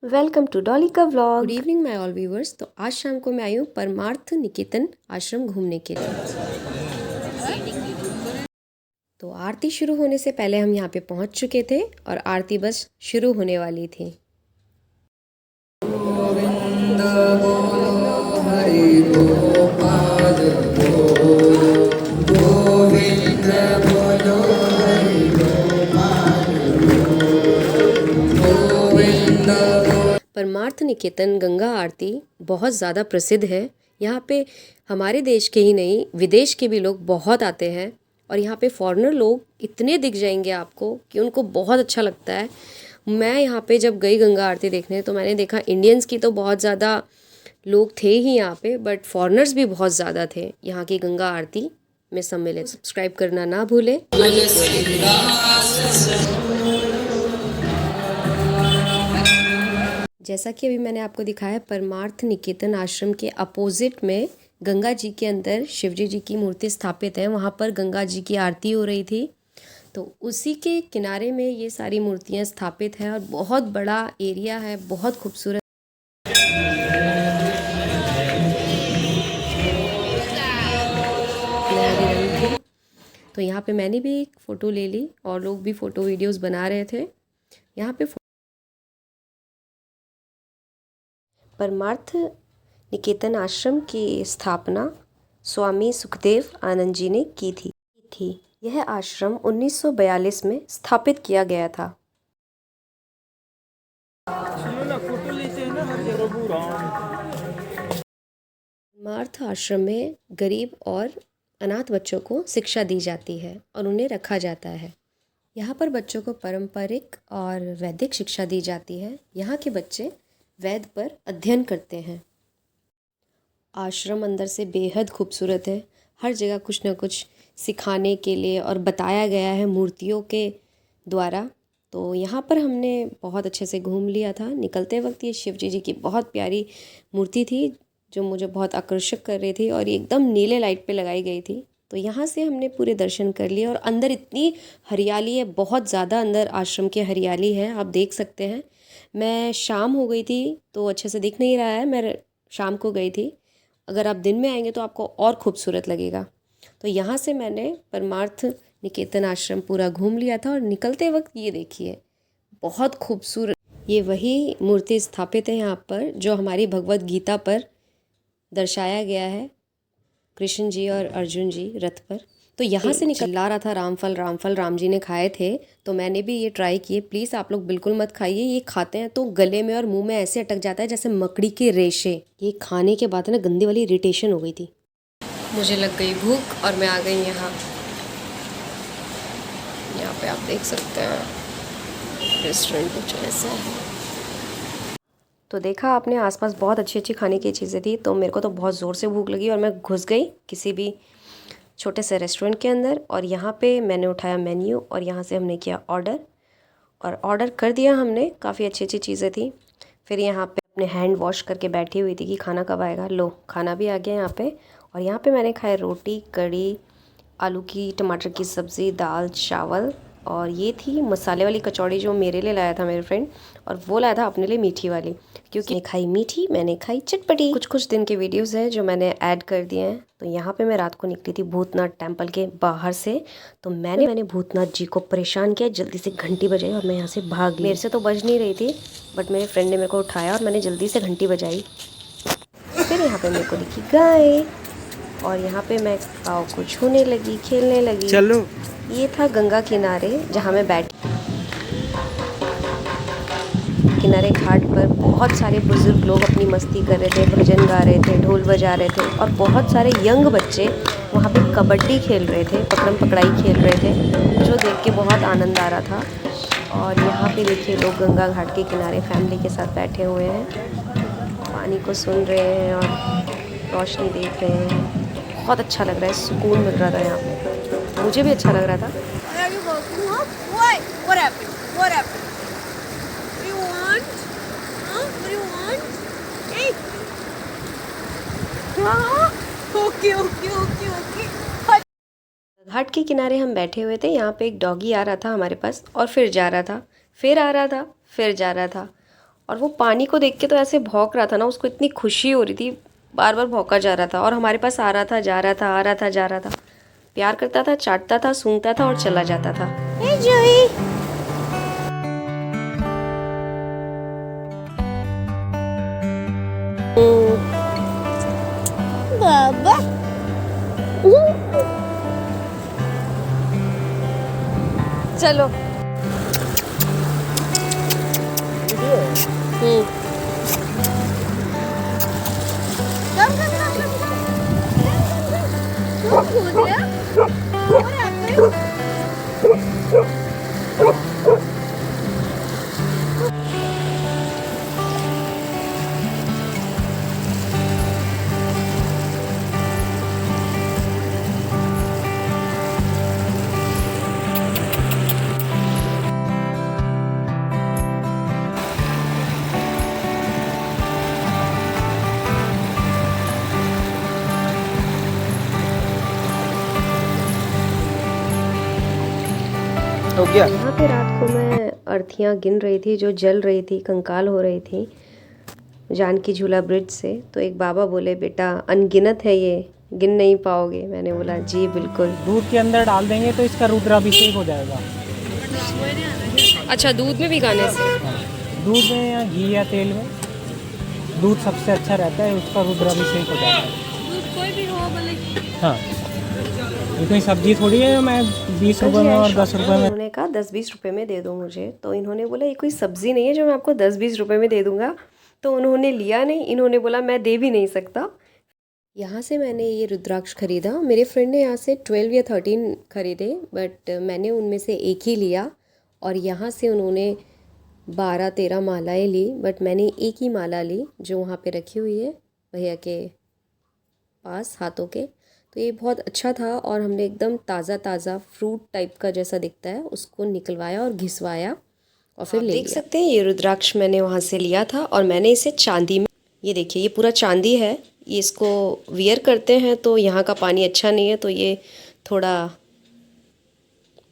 Welcome to Dolly का vlog. Good evening my all viewers. तो आज शाम को मैं आई हूँ परमार्थ निकेतन आश्रम घूमने के लिए। तो आरती शुरू होने से पहले हम यहाँ पे पहुँच चुके थे और आरती बस शुरू होने वाली थी। गोविंद बोलो हरि गोपाल बोलो, गोविंद बोलो हरि गोपाल गोविंद। परमार्थ निकेतन गंगा आरती बहुत ज़्यादा प्रसिद्ध है। यहाँ पे हमारे देश के ही नहीं विदेश के भी लोग बहुत आते हैं और यहाँ पे फॉरेनर लोग इतने दिख जाएंगे आपको कि उनको बहुत अच्छा लगता है। मैं यहाँ पे जब गई गंगा आरती देखने तो मैंने देखा इंडियंस की तो बहुत ज़्यादा लोग थे ही यहाँ पे, बट फॉरेनर्स भी बहुत ज़्यादा थे यहाँ की गंगा आरती में सम्मिलित। सब्सक्राइब करना ना भूलें। जैसा कि अभी मैंने आपको दिखाया, परमार्थ निकेतन आश्रम के अपोजिट में गंगा जी के अंदर शिवजी जी की मूर्ति स्थापित है। वहाँ पर गंगा जी की आरती हो रही थी, तो उसी के किनारे में ये सारी मूर्तियाँ स्थापित हैं और बहुत बड़ा एरिया है, बहुत खूबसूरत। तो यहाँ पे मैंने भी एक फ़ोटो ले ली और लोग भी फ़ोटो वीडियोस बना रहे थे। यहाँ पे परमार्थ निकेतन आश्रम की स्थापना स्वामी सुखदेव आनंद जी ने की थी। यह आश्रम 1942 में स्थापित किया गया था। परमार्थ आश्रम में गरीब और अनाथ बच्चों को शिक्षा दी जाती है और उन्हें रखा जाता है। यहाँ पर बच्चों को पारंपरिक और वैदिक शिक्षा दी जाती है। यहाँ के बच्चे वेद पर अध्ययन करते हैं। आश्रम अंदर से बेहद खूबसूरत है। हर जगह कुछ ना कुछ सिखाने के लिए और बताया गया है मूर्तियों के द्वारा। तो यहाँ पर हमने बहुत अच्छे से घूम लिया था। निकलते वक्त ये शिवजी जी की बहुत प्यारी मूर्ति थी जो मुझे बहुत आकर्षक कर रही थी और ये एकदम नीले लाइट पे लगाई गई थी। तो यहाँ से हमने पूरे दर्शन कर लिए और अंदर इतनी हरियाली है, बहुत ज़्यादा अंदर आश्रम की हरियाली है, आप देख सकते हैं। मैं शाम हो गई थी तो अच्छे से दिख नहीं रहा है, मैं शाम को गई थी। अगर आप दिन में आएंगे तो आपको और खूबसूरत लगेगा। तो यहाँ से मैंने परमार्थ निकेतन आश्रम पूरा घूम लिया था और निकलते वक्त ये देखिए बहुत खूबसूरत ये वही मूर्ति स्थापित है यहाँ पर जो हमारी भगवत गीता पर दर्शाया गया है, कृष्ण जी और अर्जुन जी रथ पर। तो यहाँ से चिल्ला रहा था रामफल रामफल, राम जी ने खाए थे, तो मैंने भी ये ट्राई किए। प्लीज़ आप लोग बिल्कुल मत खाइए, ये खाते हैं तो गले में और मुंह में ऐसे अटक जाता है जैसे मकड़ी के रेशे। ये खाने के बाद ना गंदी वाली इरिटेशन हो गई थी। मुझे लग गई भूख और मैं आ गई यहाँ पे आप देख सकते हैं रेस्टोरेंट कुछ ऐसा है। तो देखा आपने, आसपास बहुत अच्छी अच्छी खाने की चीज़ें थी, तो मेरे को तो बहुत ज़ोर से भूख लगी और मैं घुस गई किसी भी छोटे से रेस्टोरेंट के अंदर और यहाँ पे मैंने उठाया मेन्यू और यहाँ से हमने किया ऑर्डर और ऑर्डर कर दिया हमने। काफ़ी अच्छी अच्छी चीज़ें थी। फिर यहाँ पे अपने हैंड वॉश करके बैठी हुई थी कि खाना कब आएगा। लो खाना भी आ गया यहाँ पे। और यहाँ पे मैंने खाया रोटी, कड़ी, आलू की टमाटर की सब्ज़ी, दाल चावल और ये थी मसाले वाली कचौड़ी जो मेरे लिए लाया था मेरे फ्रेंड, और वो लाया था अपने लिए मीठी वाली, क्योंकि मैंने खाई मीठी, मैंने खाई चटपटी। कुछ दिन के वीडियोस हैं जो मैंने ऐड कर दिए हैं। तो यहाँ पे मैं रात को निकली थी भूतनाथ टेम्पल के बाहर से, तो मैंने भूतनाथ जी को परेशान किया। जल्दी से घंटी बजाई और मैं यहाँ से भाग ली। मेरे से तो बज नहीं रही थी, बट मेरे फ्रेंड ने मेरे को उठाया और मैंने जल्दी से घंटी बजाई। फिर यहाँ पे मेरे को दिखी गाय और यहाँ पे मैं गाँव को छूने लगी, खेलने लगी। चलो ये था गंगा किनारे जहाँ मैं बैठी। किनारे घाट पर बहुत सारे बुजुर्ग लोग अपनी मस्ती कर रहे थे, भजन गा रहे थे, ढोल बजा रहे थे और बहुत सारे यंग बच्चे वहाँ पे कबड्डी खेल रहे थे, पकड़म पकड़ाई खेल रहे थे, जो देख के बहुत आनंद आ रहा था। और यहाँ पे देखिए लोग गंगा घाट के किनारे फैमिली के साथ बैठे हुए हैं, पानी को सुन रहे हैं और रोशनी देख रहे हैं। बहुत अच्छा लग रहा है, सुकून मिल रहा था यहाँ पे, मुझे भी अच्छा लग रहा था। घाट के किनारे हम बैठे हुए थे। यहाँ पे एक डॉगी आ रहा था हमारे पास और फिर जा रहा था, फिर आ रहा था, फिर जा रहा था। और वो पानी को देख के तो ऐसे भौंक रहा था ना, उसको इतनी खुशी हो रही थी, बार बार भौंका जा रहा था और हमारे पास आ रहा था, जा रहा था, आ रहा था, जा रहा था। प्यार करता था, चाटता था, सूंघता था और चला जाता था। हे जूही, बाबा चलो। हो गया। यहाँ पे रात को मैं अर्थियाँ गिन रही थी जो जल रही थी, कंकाल हो रही थी जानकी झूला ब्रिज से। तो एक बाबा बोले, बेटा अनगिनत है ये, गिन नहीं पाओगे। मैंने बोला जी बिल्कुल। दूध के अंदर डाल देंगे तो इसका रुद्राभिषेक हो जाएगा। अच्छा, दूध में भिगाने से? दूध में या घी या तेल में, दूध सबसे अच्छा रहता है, उसका रुद्राभिषेक हो जाता है। दूध कोई भी हो भले। हाँ, ये कोई सब्जी थोड़ी है मैं 20 रुपये में और 10 रुपये में। उन्होंने कहा 10-20 रुपये में दे दो मुझे। तो इन्होंने बोला ये कोई सब्ज़ी नहीं है जो मैं आपको 10-20 रुपये में दे दूँगा। तो उन्होंने लिया नहीं, इन्होंने बोला मैं दे भी नहीं सकता। यहाँ से मैंने ये रुद्राक्ष ख़रीदा। मेरे फ्रेंड ने यहाँ से 12 या 13 ख़रीदे, बट मैंने उनमें से एक ही लिया। और यहाँ से उन्होंने 12-13 मालाएँ ली, बट मैंने एक ही माला ली जो वहाँ पे रखी हुई है भैया के पास हाथों के। तो ये बहुत अच्छा था और हमने एकदम ताज़ा ताज़ा फ्रूट टाइप का जैसा दिखता है उसको निकलवाया और घिसवाया और फिर ले लिया। देख सकते हैं ये रुद्राक्ष मैंने वहाँ से लिया था और मैंने इसे चांदी में, ये देखिए ये पूरा चांदी है। ये इसको वियर करते हैं तो यहाँ का पानी अच्छा नहीं है तो ये थोड़ा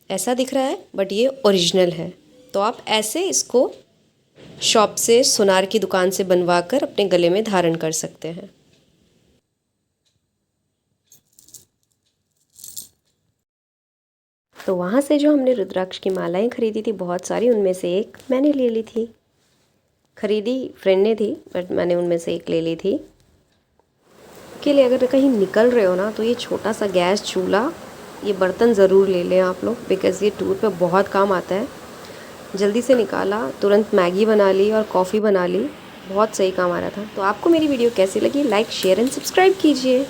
ऐसा दिख रहा है, बट ये ओरिजिनल है। तो आप ऐसे इसको शॉप से, सुनार की दुकान से बनवा कर अपने गले में धारण कर सकते हैं। तो वहाँ से जो हमने रुद्राक्ष की मालाएं खरीदी थी बहुत सारी, उनमें से एक मैंने ले ली थी। खरीदी फ्रेंड ने थी, बट मैंने उनमें से एक ले ली थी। के लिए अगर कहीं निकल रहे हो ना तो ये छोटा सा गैस चूल्हा, ये बर्तन ज़रूर ले लें आप लोग, बिकॉज़ ये टूर पे बहुत काम आता है। जल्दी से निकाला, तुरंत मैगी बना ली और कॉफ़ी बना ली, बहुत सही काम आ रहा था। तो आपको मेरी वीडियो कैसी लगी, लाइक शेयर एंड सब्सक्राइब कीजिए।